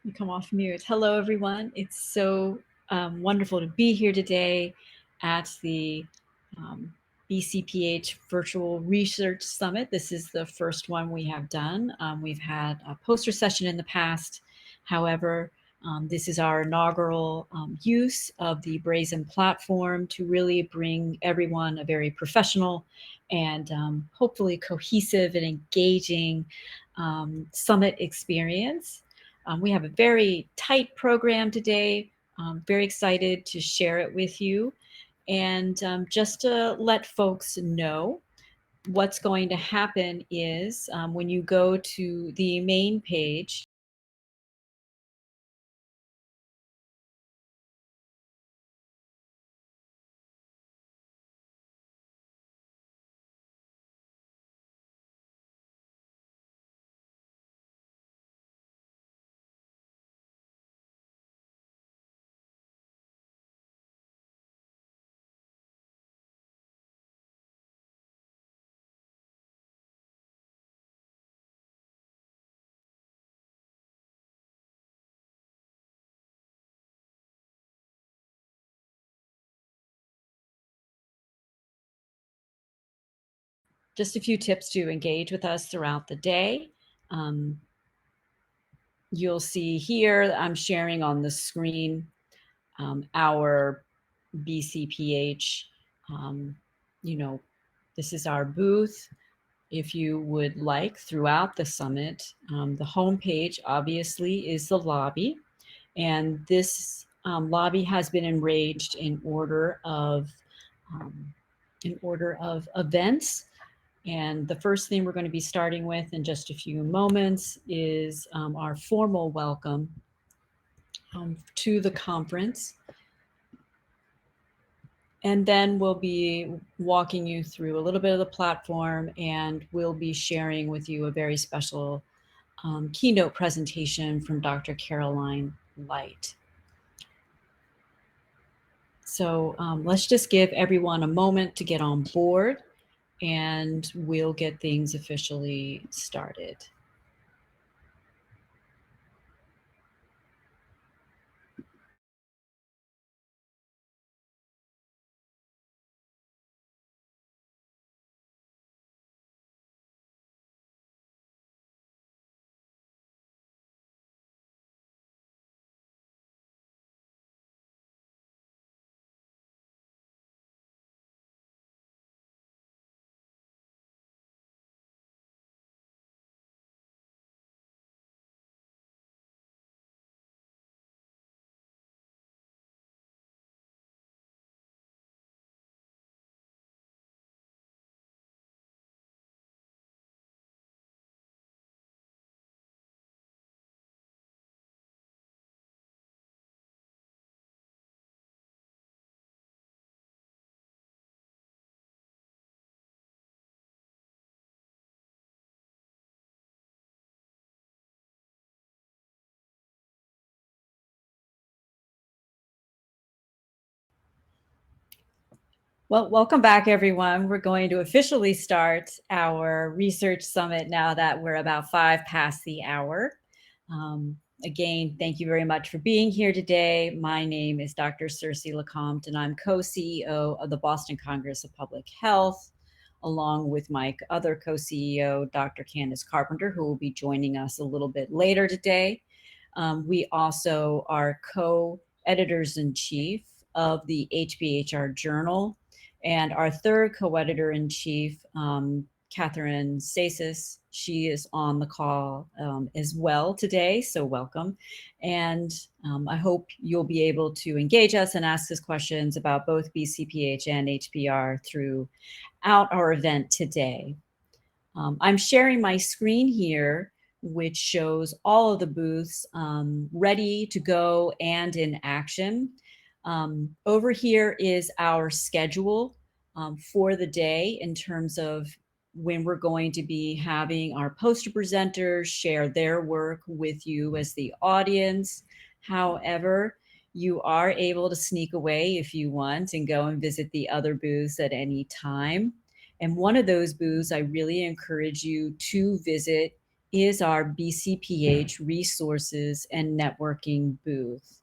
You come off mute. Hello, everyone. It's so wonderful to be here today at the um, BCPH Virtual Research Summit. This is the first one we have done. We've had a poster session in the past. However, this is our inaugural use of the Brazen platform to really bring everyone a very professional and hopefully cohesive and engaging summit experience. We have a very tight program today. Very excited to share it with you. And just to let folks know, what's going to happen is when you go to the main page, just a few tips to engage with us throughout the day. You'll see here, I'm sharing on the screen our BCPH, this is our booth. If you would like, throughout the summit, the homepage obviously is the lobby, and this lobby has been arranged in order of events. And the first thing we're going to be starting with in just a few moments is our formal welcome to the conference. And then we'll be walking you through a little bit of the platform, and we'll be sharing with you a very special keynote presentation from Dr. Caroline Light. So let's just give everyone a moment to get on board, and we'll get things officially started. Well, welcome back, everyone. We're going to officially start our research summit now that we're about 5 past the hour. Again, thank you very much for being here today. My name is Dr. Circe Lecomte, and I'm co-CEO of the Boston Congress of Public Health, along with my other co-CEO, Dr. Candace Carpenter, who will be joining us a little bit later today. We also are co-editors-in-chief of the HBHR Journal, and our third co-editor-in-chief, Catherine Sasis, she is on the call as well today, so welcome. And I hope you'll be able to engage us and ask us questions about both BCPH and HBR throughout our event today. I'm sharing my screen here, which shows all of the booths ready to go and in action. Over here is our schedule for the day in terms of when we're going to be having our poster presenters share their work with you as the audience. However, you are able to sneak away if you want and go and visit the other booths at any time. And one of those booths I really encourage you to visit is our BCPH resources and networking booth.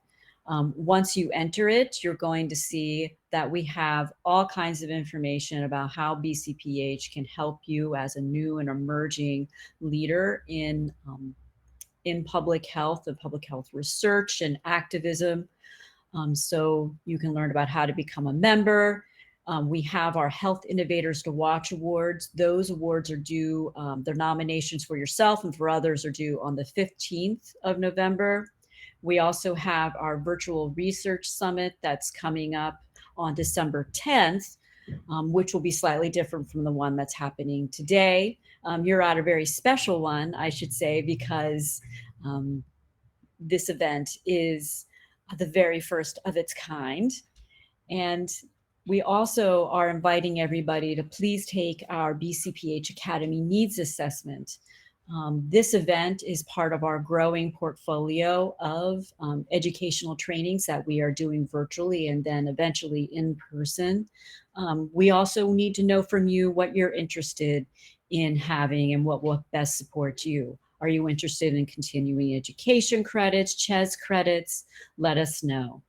Once you enter it, you're going to see that we have all kinds of information about how BCPH can help you as a new and emerging leader in public health and public health research and activism. So you can learn about how to become a member. We have our Health Innovators to Watch Awards. Those awards are due, their nominations for yourself and for others are due on the 15th of November. We also have our virtual research summit that's coming up on December 10th, which will be slightly different from the one that's happening today. You're at a very special one, I should say, because um, this event is the very first of its kind. And we also are inviting everybody to please take our BCPH Academy Needs Assessment. This event is part of our growing portfolio of educational trainings that we are doing virtually and then eventually in person. We also need to know from you what you're interested in having and what will best support you. Are you interested in continuing education credits, CHES credits? Let us know.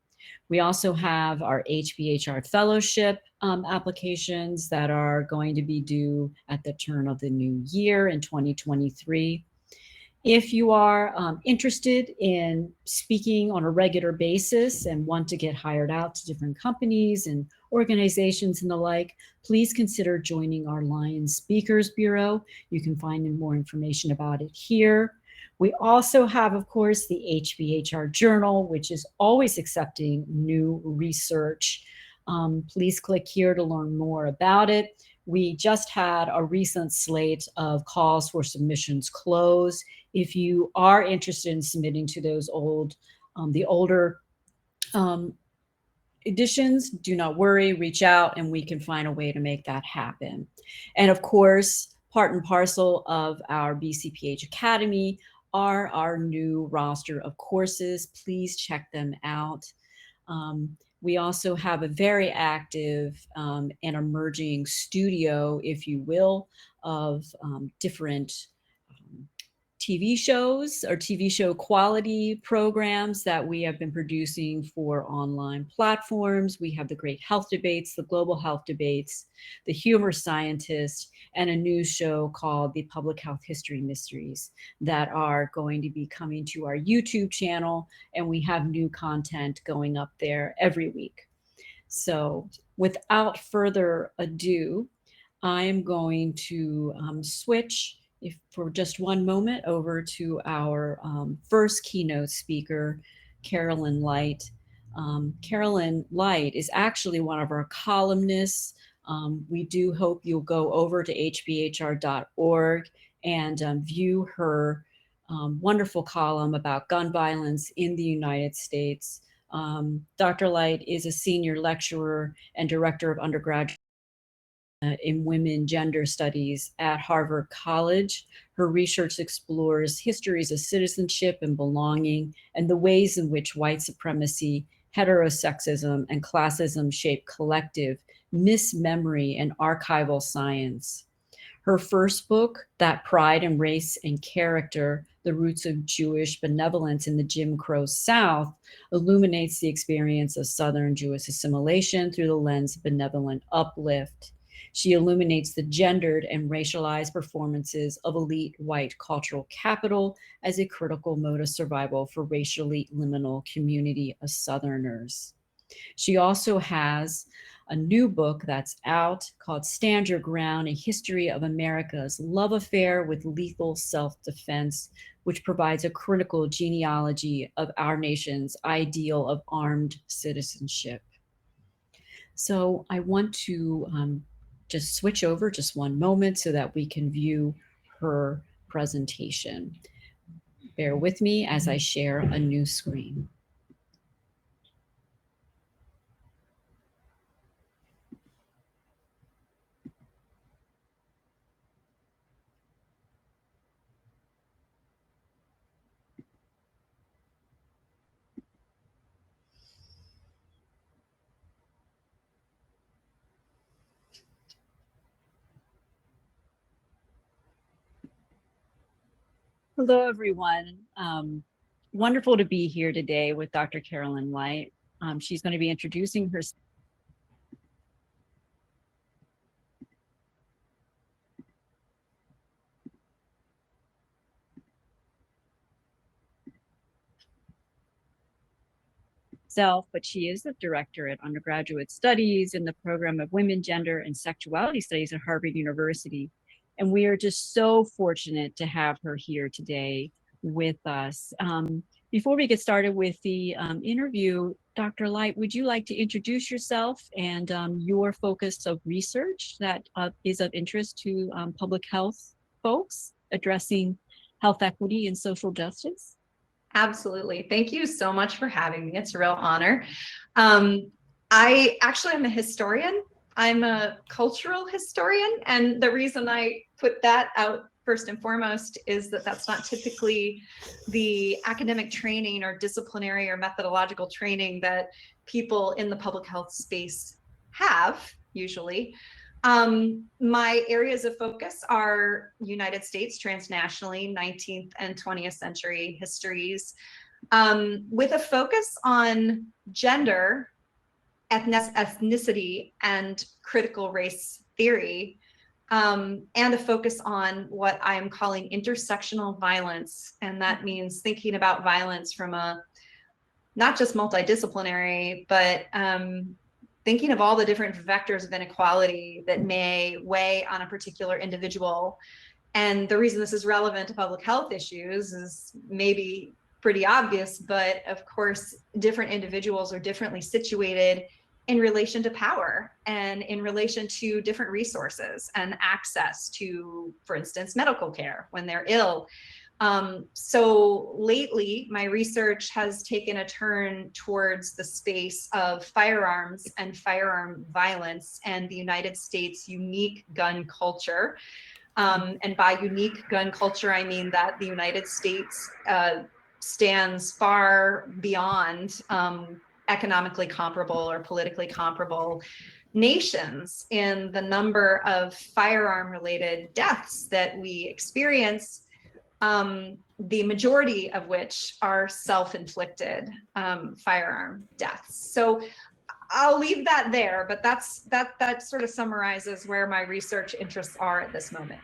We also have our HBHR fellowship applications that are going to be due at the turn of the new year in 2023. If you are interested in speaking on a regular basis and want to get hired out to different companies and organizations and the like, please consider joining our Lions Speakers Bureau. You can find more information about it here. We also have, of course, the HBHR Journal, which is always accepting new research. Please click here to learn more about it. We just had a recent slate of calls for submissions close. If you are interested in submitting to those the older editions, do not worry, reach out and we can find a way to make that happen. And of course, part and parcel of our BCPH Academy are our new roster of courses. Please check them out. We also have a very active and emerging studio, if you will, of different TV shows or TV show quality programs that we have been producing for online platforms. We have the Great Health Debates, the Global Health Debates, the Humor Scientist, and a new show called the Public Health History Mysteries that are going to be coming to our YouTube channel, and we have new content going up there every week. So without further ado, I am going to switch for just one moment over to our first keynote speaker, Carolyn Light. Carolyn Light is actually one of our columnists. We do hope you'll go over to hbhr.org and view her wonderful column about gun violence in the United States. Dr. Light is a senior lecturer and director of undergraduate in women gender studies at Harvard College. Her research explores histories of citizenship and belonging and the ways in which white supremacy, heterosexism, and classism shape collective mismemory and archival science. Her first book, That Pride in Race and Character, The Roots of Jewish Benevolence in the Jim Crow South, illuminates the experience of Southern Jewish assimilation through the lens of benevolent uplift. She illuminates the gendered and racialized performances of elite white cultural capital as a critical mode of survival for racially liminal community of Southerners. She also has a new book that's out called Stand Your Ground, A History of America's Love Affair with Lethal Self-Defense, which provides a critical genealogy of our nation's ideal of armed citizenship. So I want to just switch over just one moment so that we can view her presentation. Bear with me as I share a new screen. Hello, everyone. Wonderful to be here today with Dr. Carolyn White. She's going to be introducing herself, but she is the director at undergraduate studies in the program of Women, Gender, and Sexuality Studies at Harvard University. And we are just so fortunate to have her here today with us. Before we get started with the interview, Dr. Light, would you like to introduce yourself and your focus of research that is of interest to public health folks addressing health equity and social justice? Absolutely. Thank you so much for having me. It's a real honor. I actually am a historian. I'm a cultural historian. And the reason I put that out first and foremost is that that's not typically the academic training or disciplinary or methodological training that people in the public health space have usually. My areas of focus are United States transnationally, 19th and 20th century histories, with a focus on gender, ethnicity, and critical race theory, and a focus on what I'm calling intersectional violence. And that means thinking about violence from a not just multidisciplinary, but thinking of all the different vectors of inequality that may weigh on a particular individual. And the reason this is relevant to public health issues is maybe pretty obvious, but of course, different individuals are differently situated in relation to power and in relation to different resources and access to, for instance, medical care when they're ill. So lately, my research has taken a turn towards the space of firearms and firearm violence and the United States' unique gun culture. And by unique gun culture, I mean that the United States stands far beyond economically comparable or politically comparable nations in the number of firearm-related deaths that we experience, the majority of which are self-inflicted firearm deaths. So I'll leave that there, but that sort of summarizes where my research interests are at this moment.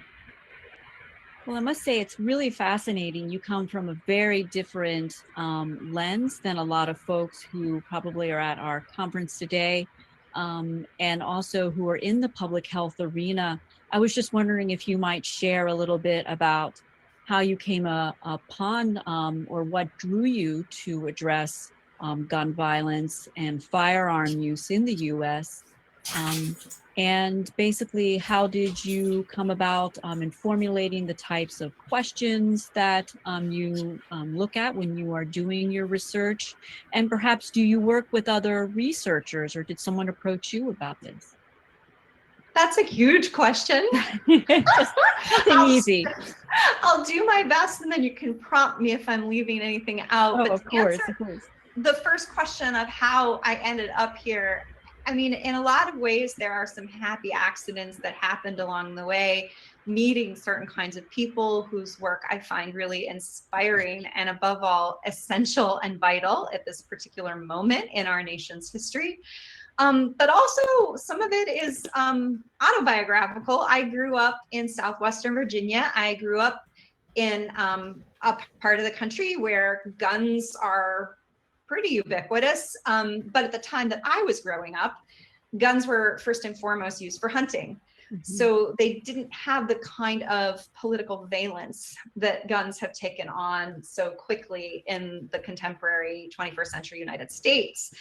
Well, I must say it's really fascinating. You come from a very different lens than a lot of folks who probably are at our conference today, and also who are in the public health arena. I was just wondering if you might share a little bit about how you came upon or what drew you to address gun violence and firearm use in the U.S. And basically, how did you come about in formulating the types of questions that you look at when you are doing your research? And perhaps, do you work with other researchers, or did someone approach you about this? That's a huge question. Just something easy. I'll do my best, and then you can prompt me if I'm leaving anything out. Oh, But of course, of course. The first question of how I ended up here, I mean, in a lot of ways, there are some happy accidents that happened along the way, meeting certain kinds of people whose work I find really inspiring and, above all, essential and vital at this particular moment in our nation's history. But also some of it is autobiographical. I grew up in Southwestern Virginia. I grew up in a part of the country where guns are pretty ubiquitous. But at the time that I was growing up, guns were first and foremost used for hunting. Mm-hmm. So they didn't have the kind of political valence that guns have taken on so quickly in the contemporary 21st century United States.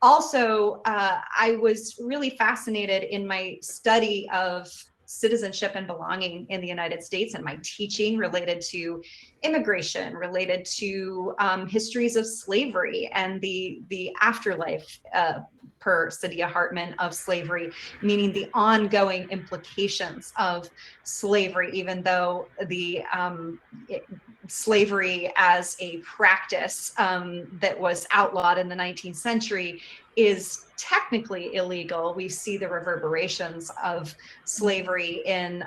Also, I was really fascinated in my study of citizenship and belonging in the United States and my teaching related to immigration, related to histories of slavery and the afterlife, per Saidiya Hartman, of slavery, meaning the ongoing implications of slavery, even though the slavery as a practice that was outlawed in the 19th century is technically illegal. We see the reverberations of slavery in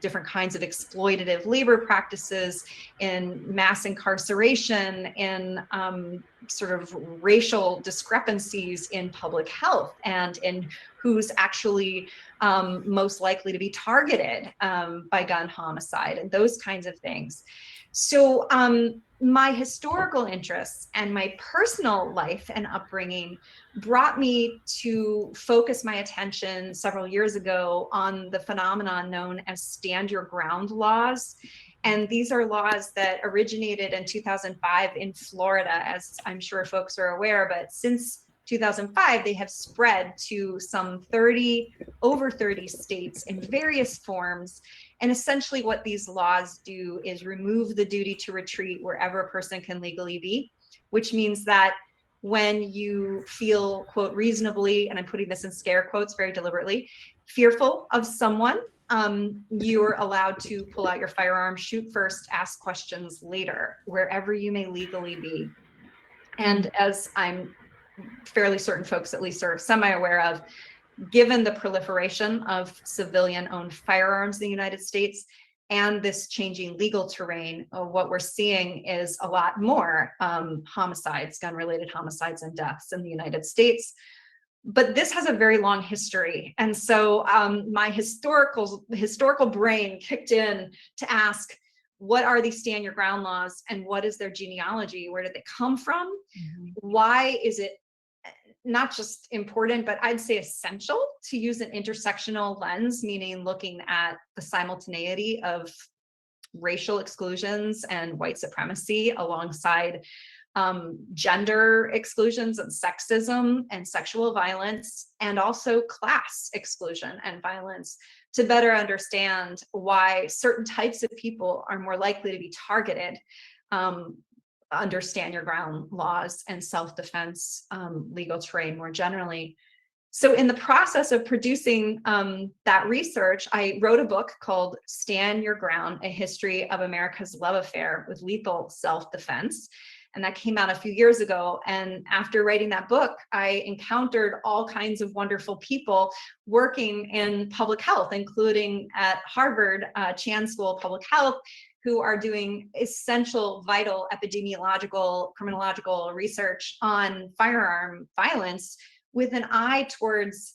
different kinds of exploitative labor practices, in mass incarceration, in sort of racial discrepancies in public health, and in who's actually most likely to be targeted by gun homicide and those kinds of things. So my historical interests and my personal life and upbringing brought me to focus my attention several years ago on the phenomenon known as stand your ground laws. And these are laws that originated in 2005 in Florida, as I'm sure folks are aware, but since 2005, they have spread to some over 30 states in various forms. And essentially what these laws do is remove the duty to retreat wherever a person can legally be, which means that when you feel, quote, reasonably, and I'm putting this in scare quotes very deliberately, fearful of someone, you're allowed to pull out your firearm, shoot first, ask questions later, wherever you may legally be. And as I'm fairly certain folks at least are semi-aware of, given the proliferation of civilian-owned firearms in the United States and this changing legal terrain, what we're seeing is a lot more homicides, gun-related homicides and deaths in the United States. But this has a very long history. And so my historical brain kicked in to ask, what are these stand your ground laws and what is their genealogy? Where did they come from? Why is it not just important, but I'd say essential to use an intersectional lens, meaning looking at the simultaneity of racial exclusions and white supremacy alongside gender exclusions and sexism and sexual violence, and also class exclusion and violence, to better understand why certain types of people are more likely to be targeted under stand your ground laws and self-defense legal terrain more generally. So in the process of producing that research, I wrote a book called Stand Your Ground, A History of America's Love Affair with Lethal Self-Defense. And that came out a few years ago. And after writing that book, I encountered all kinds of wonderful people working in public health, including at Harvard Chan School of Public Health, who are doing essential, vital epidemiological, criminological research on firearm violence with an eye towards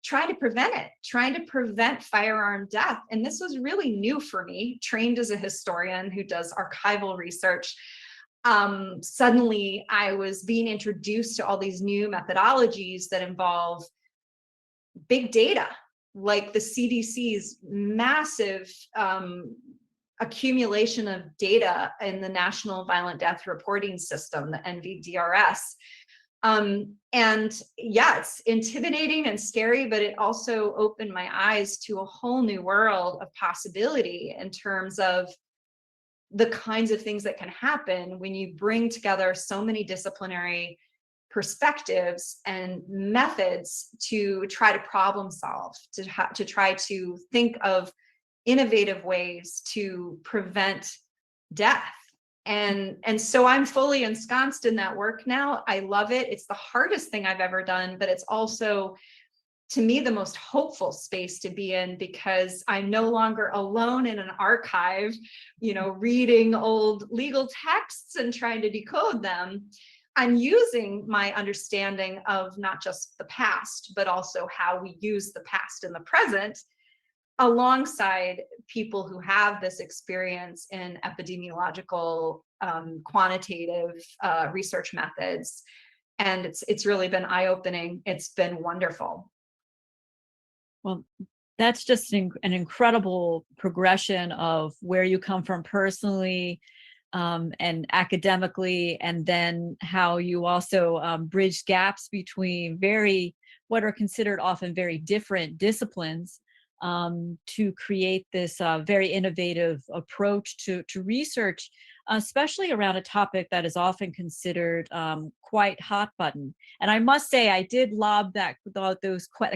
trying to prevent it, trying to prevent firearm death. And this was really new for me, trained as a historian who does archival research. Suddenly I was being introduced to all these new methodologies that involve big data, like the CDC's massive accumulation of data in the National Violent Death Reporting System, the NVDRS. And yeah, it's intimidating and scary, but it also opened my eyes to a whole new world of possibility in terms of the kinds of things that can happen when you bring together so many disciplinary perspectives and methods to try to problem solve, to try to think of innovative ways to prevent death. And so I'm fully ensconced in that work now. I love it. It's the hardest thing I've ever done, but it's also, to me, the most hopeful space to be in, because I'm no longer alone in an archive, reading old legal texts and trying to decode them. I'm using my understanding of not just the past, but also how we use the past in the present, alongside people who have this experience in epidemiological, quantitative research methods. And it's really been eye-opening. It's been wonderful. Well, that's just an incredible progression of where you come from personally and academically, and then how you also bridge gaps between what are considered often very different disciplines to create this very innovative approach to research, especially around a topic that is often considered quite hot button. And I must say, I did lob a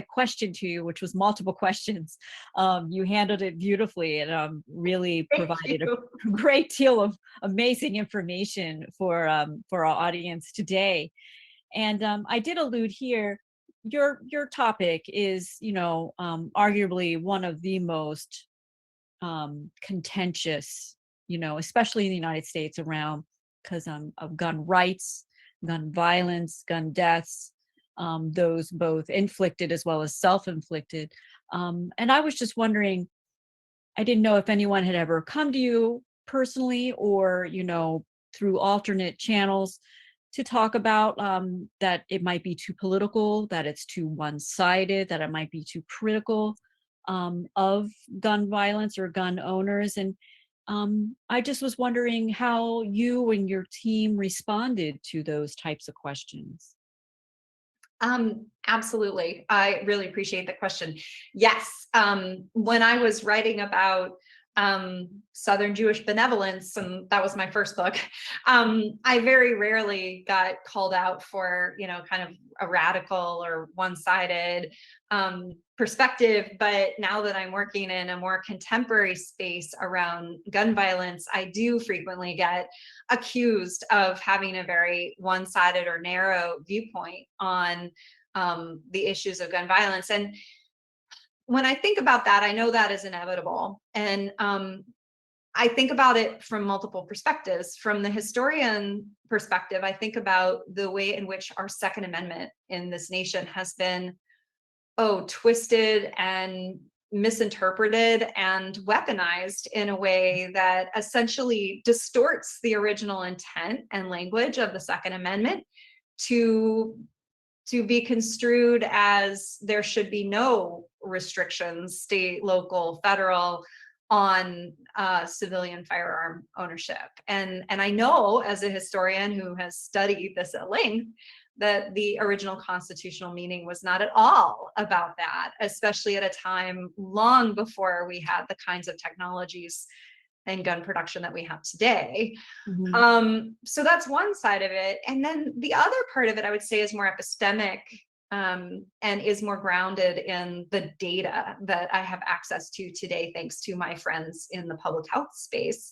question to you, which was multiple questions. You handled it beautifully and really provided a great deal of amazing information for our audience today. And I did allude here, your topic is, arguably one of the most contentious, especially in the United States around because of gun rights, gun violence, gun deaths, those both inflicted as well as self-inflicted. And I was just wondering, I didn't know if anyone had ever come to you personally or, through alternate channels to talk about that it might be too political, that it's too one-sided, that it might be too critical of gun violence or gun owners. And I just was wondering how you and your team responded to those types of questions. Absolutely. I really appreciate the question. Yes. When I was writing about Southern Jewish benevolence, and that was my first book, I very rarely got called out for, kind of a radical or one-sided perspective. But now that I'm working in a more contemporary space around gun violence, I do frequently get accused of having a very one-sided or narrow viewpoint on the issues of gun violence. And when I think about that, I know that is inevitable. And I think about it from multiple perspectives. From the historian perspective, I think about the way in which our Second Amendment in this nation has been, twisted and misinterpreted and weaponized in a way that essentially distorts the original intent and language of the Second Amendment to be construed as there should be no restrictions, state, local, federal, on civilian firearm ownership. And I know, as a historian who has studied this at length, that the original constitutional meaning was not at all about that, especially at a time long before we had the kinds of technologies and gun production that we have today. So that's one side of it. And then the other part of it, I would say, is more epistemic, and is more grounded in the data that I have access to today, thanks to my friends in the public health space.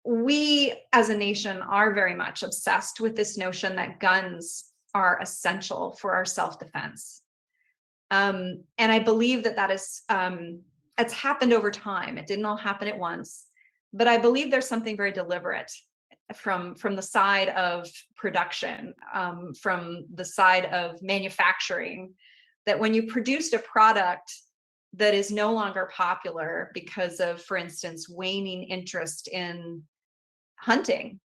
We as a nation are very much obsessed with this notion that guns are essential for our self-defense. And I believe that is, it's happened over time. It didn't all happen at once, but I believe there's something very deliberate from the side of production, from the side of manufacturing, that when you produced a product that is no longer popular because of, for instance, waning interest in hunting,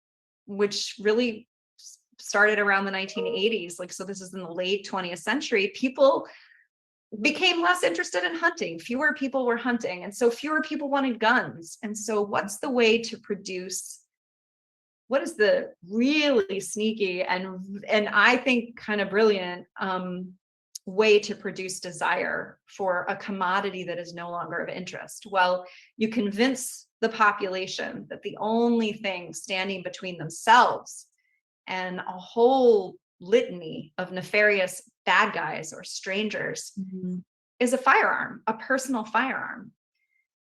which really started around the 1980s. So this is in the late 20th century. People became less interested in hunting. Fewer people were hunting. And so fewer people wanted guns. And so what's the way to produce, what is the really sneaky and I think kind of brilliant way to produce desire for a commodity that is no longer of interest? Well, you convince the population that the only thing standing between themselves and a whole litany of nefarious bad guys or strangers is a firearm, a personal firearm.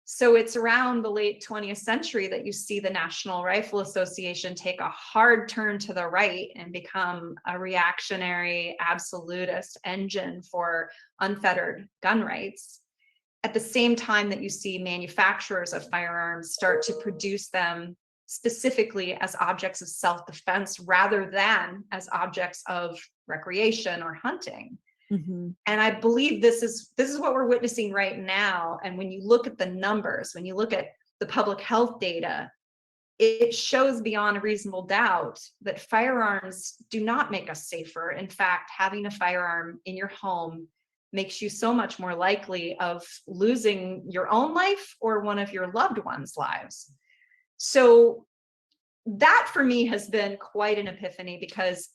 So it's around the late 20th century that you see the National Rifle Association take a hard turn to the right and become a reactionary, absolutist engine for unfettered gun rights. At the same time that you see manufacturers of firearms start to produce them specifically as objects of self-defense rather than as objects of recreation or hunting. And I believe this is what we're witnessing right now. And when you look at the numbers, when you look at the public health data, it shows beyond a reasonable doubt that firearms do not make us safer. In fact, having a firearm in your home makes you so much more likely of losing your own life or one of your loved ones' lives. So that for me has been quite an epiphany, because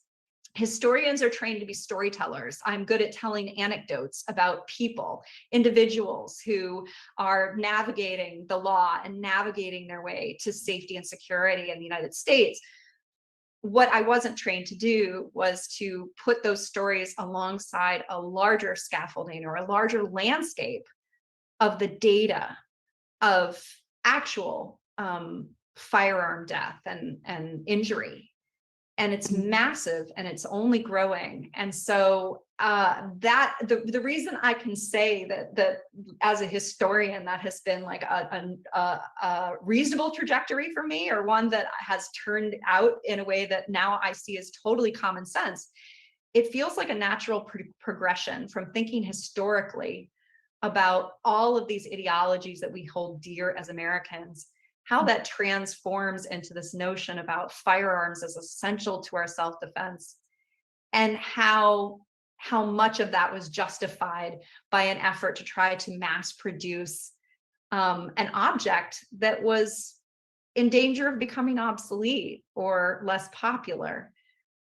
historians are trained to be storytellers. I'm good at telling anecdotes about people, individuals who are navigating the law and navigating their way to safety and security in the United States. What I wasn't trained to do was to put those stories alongside a larger scaffolding or a larger landscape of the data of actual firearm death and injury. and it's massive and it's only growing. And so that the reason I can say that as a historian, that has been like a reasonable trajectory for me, or one that has turned out in a way that now I see as totally common sense. It feels like a natural progression from thinking historically about all of these ideologies that we hold dear as Americans, how that transforms into this notion about firearms as essential to our self-defense, and how much of that was justified by an effort to try to mass produce an object that was in danger of becoming obsolete or less popular.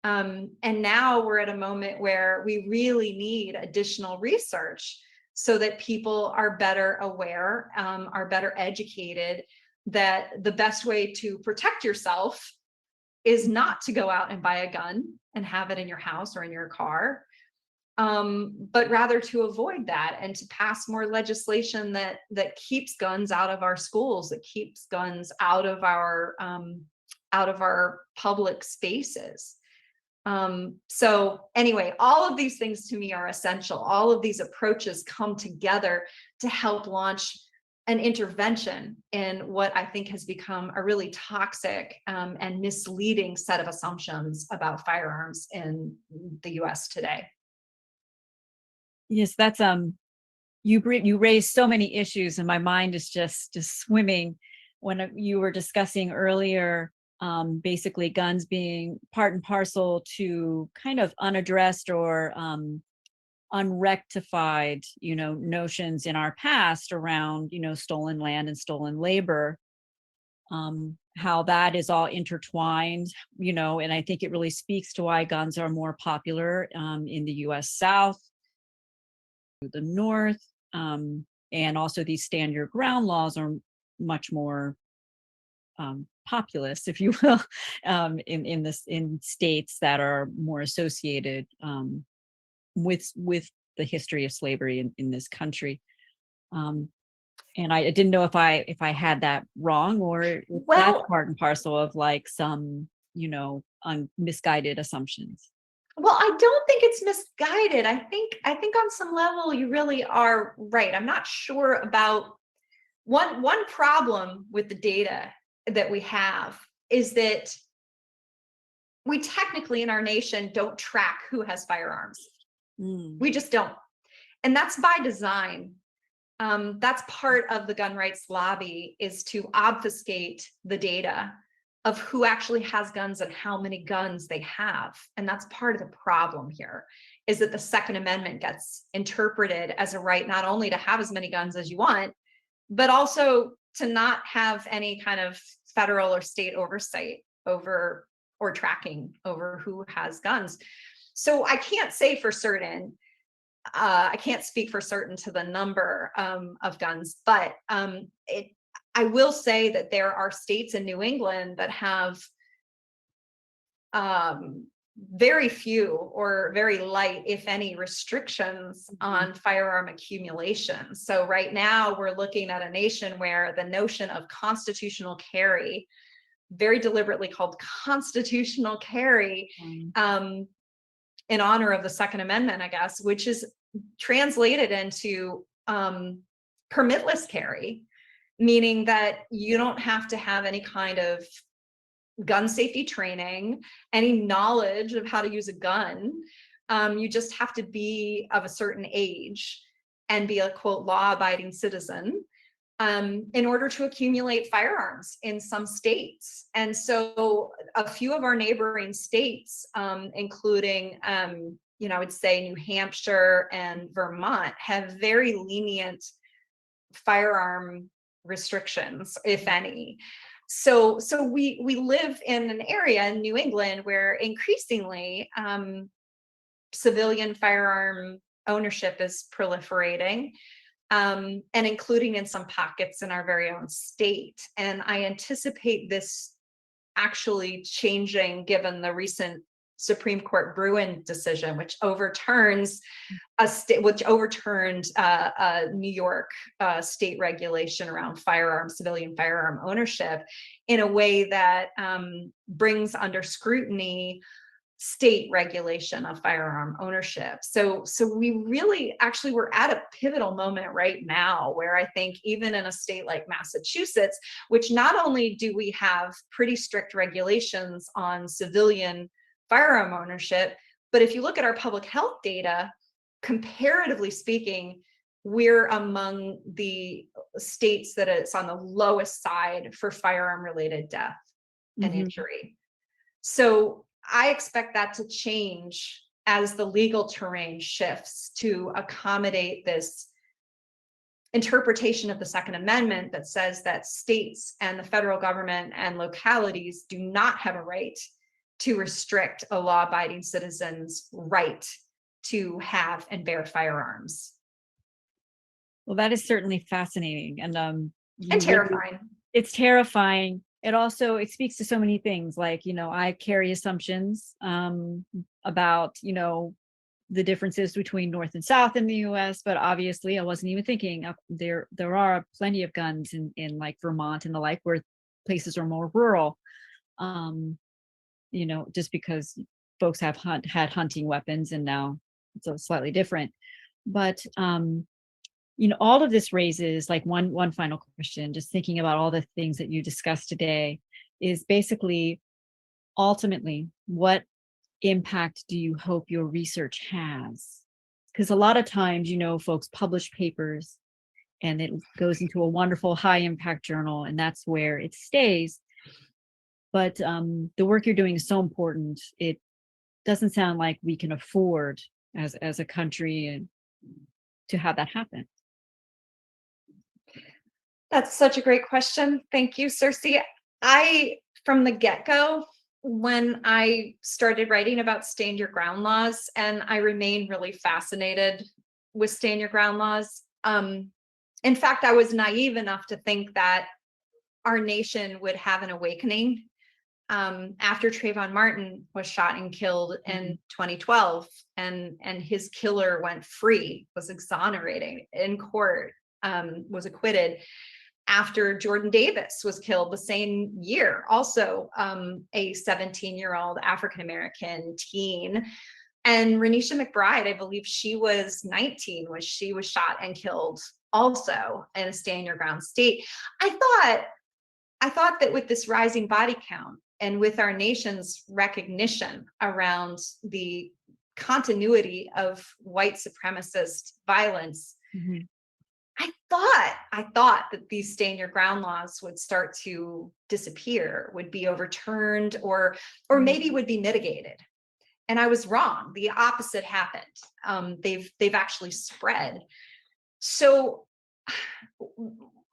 And now we're at a moment where we really need additional research so that people are better aware, are better educated, that the best way to protect yourself is not to go out and buy a gun and have it in your house or in your car, but rather to avoid that and to pass more legislation that keeps guns out of our schools, that keeps guns out of our public spaces. So anyway, all of these things to me are essential. All of these approaches come together to help launch an intervention in what I think has become a really toxic and misleading set of assumptions about firearms in the US today. Yes, that's you raised so many issues, and my mind is just swimming when you were discussing earlier, basically guns being part and parcel to kind of unaddressed or unrectified, notions in our past around, stolen land and stolen labor, how that is all intertwined, and I think it really speaks to why guns are more popular in the US South, the North, and also these stand your ground laws are much more populous, if you will, in states that are more associated with the history of slavery in this country. And I didn't know if I had that wrong, or if that's Well, part and parcel of like some, misguided assumptions. well, I don't think it's misguided. I think on some level you really are right. I'm not sure about one problem with the data that we have is that we technically in our nation don't track who has firearms. Mm, We just don't. And that's by design. That's part of the gun rights lobby, is to obfuscate the data of who actually has guns and how many guns they have. And that's part of the problem here, is that the Second Amendment gets interpreted as a right not only to have as many guns as you want, but also to not have any kind of federal or state oversight over or tracking over who has guns. So I can't say for certain, I can't speak for certain to the number of guns, but I will say that there are states in New England that have very few or very light, if any, restrictions on firearm accumulation. So right now we're looking at a nation where the notion of constitutional carry, very deliberately called constitutional carry, in honor of the Second Amendment, I guess, which is translated into permitless carry, meaning that you don't have to have any kind of gun safety training, any knowledge of how to use a gun. You just have to be of a certain age and be a quote law-abiding citizen in order to accumulate firearms in some states. And so a few of our neighboring states, including, I would say New Hampshire and Vermont, have very lenient firearm restrictions, if any. So we live in an area in New England where increasingly civilian firearm ownership is proliferating, and including in some pockets in our very own state. And I anticipate this actually changing given the recent Supreme Court Bruin decision, which overturned a New York state regulation around civilian firearm ownership, in a way that brings under scrutiny state regulation of firearm ownership. So we really actually we're at a pivotal moment right now, where I think even in a state like Massachusetts, which not only do we have pretty strict regulations on civilian firearm ownership, but if you look at our public health data, comparatively speaking, we're among the states that it's on the lowest side for firearm related death and injury. So I expect that to change as the legal terrain shifts to accommodate this interpretation of the Second Amendment that says that states and the federal government and localities do not have a right to restrict a law-abiding citizen's right to have and bear firearms. Well, that is certainly fascinating, and And terrifying. It's terrifying. It speaks to so many things. Like, I carry assumptions about, the differences between North and South in the US, but obviously I wasn't even thinking there are plenty of guns in like Vermont and the like, where places are more rural. Just because folks have had hunting weapons, and now it's slightly different. But all of this raises like one final question, just thinking about all the things that you discussed today, is basically ultimately, what impact do you hope your research has? Because a lot of times, folks publish papers and it goes into a wonderful high impact journal, and that's where it stays. But the work you're doing is so important. It doesn't sound like we can afford as a country and to have that happen. That's such a great question. Thank you, Circe. From the get-go, when I started writing about stand your ground laws, and I remain really fascinated with stand your ground laws. In fact, I was naive enough to think that our nation would have an awakening after Trayvon Martin was shot and killed in 2012, and his killer went free, was exonerated in court, was acquitted. After Jordan Davis was killed the same year, also a 17-year-old African-American teen. And Renisha McBride, I believe she was 19 when she was shot and killed also in a stand your ground state. I thought that with this rising body count and with our nation's recognition around the continuity of white supremacist violence, I thought that these stand your ground laws would start to disappear, would be overturned, or maybe would be mitigated. And I was wrong. The opposite happened. They've actually spread. So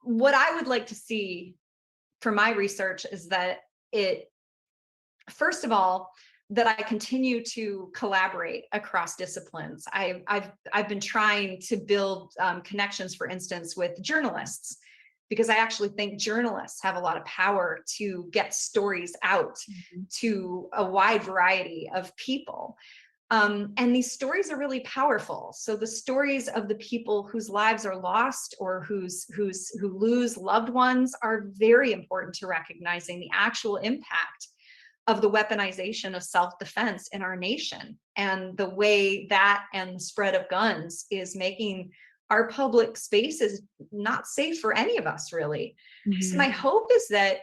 what I would like to see for my research is that first of all, that I continue to collaborate across disciplines. I've been trying to build connections, for instance, with journalists, because I actually think journalists have a lot of power to get stories out to a wide variety of people. And these stories are really powerful. So the stories of the people whose lives are lost or who lose loved ones are very important to recognizing the actual impact of the weaponization of self-defense in our nation, and the way that and the spread of guns is making our public spaces not safe for any of us, really. So my hope is that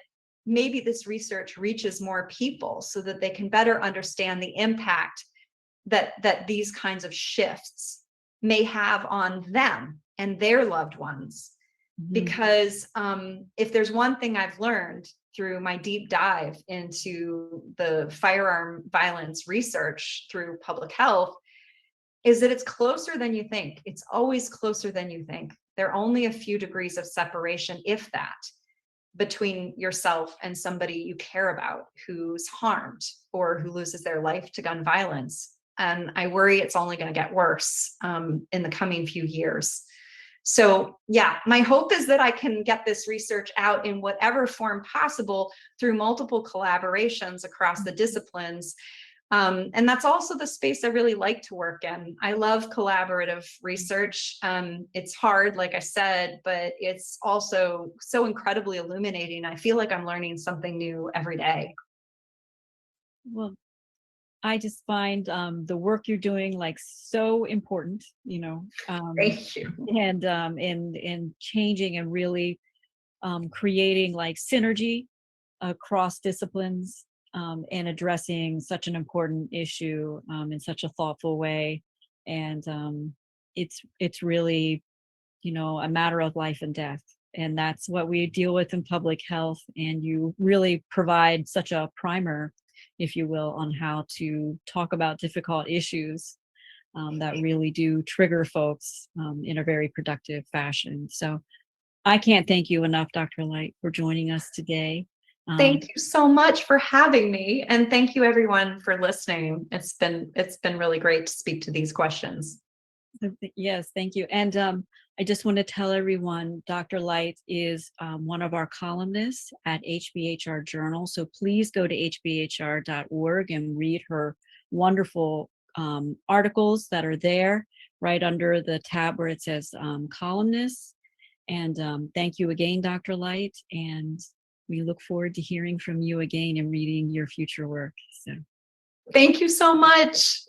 maybe this research reaches more people so that they can better understand the impact that these kinds of shifts may have on them and their loved ones. Because if there's one thing I've learned through my deep dive into the firearm violence research through public health, is that it's closer than you think. It's always closer than you think. There are only a few degrees of separation, if that, between yourself and somebody you care about who's harmed or who loses their life to gun violence. And I worry it's only going to get worse in the coming few years. So yeah, my hope is that I can get this research out in whatever form possible through multiple collaborations across the disciplines, And that's also the space I really like to work in. I love collaborative research. It's hard, like I said, but it's also so incredibly illuminating. I feel like I'm learning something new every day. Well, I just find the work you're doing like so important, Thank you. and in changing and really creating like synergy across disciplines, and addressing such an important issue in such a thoughtful way. And it's really, a matter of life and death. And that's what we deal with in public health. And you really provide such a primer, if you will, on how to talk about difficult issues that really do trigger folks in a very productive fashion. So I can't thank you enough, Dr. Light, for joining us today. Thank you so much for having me. And thank you everyone for listening. It's been really great to speak to these questions. Yes, thank you. And I just want to tell everyone, Dr. Light is one of our columnists at HBHR Journal. So please go to hbhr.org and read her wonderful articles that are there right under the tab where it says columnists. And thank you again, Dr. Light. And we look forward to hearing from you again and reading your future work. So Thank you so much.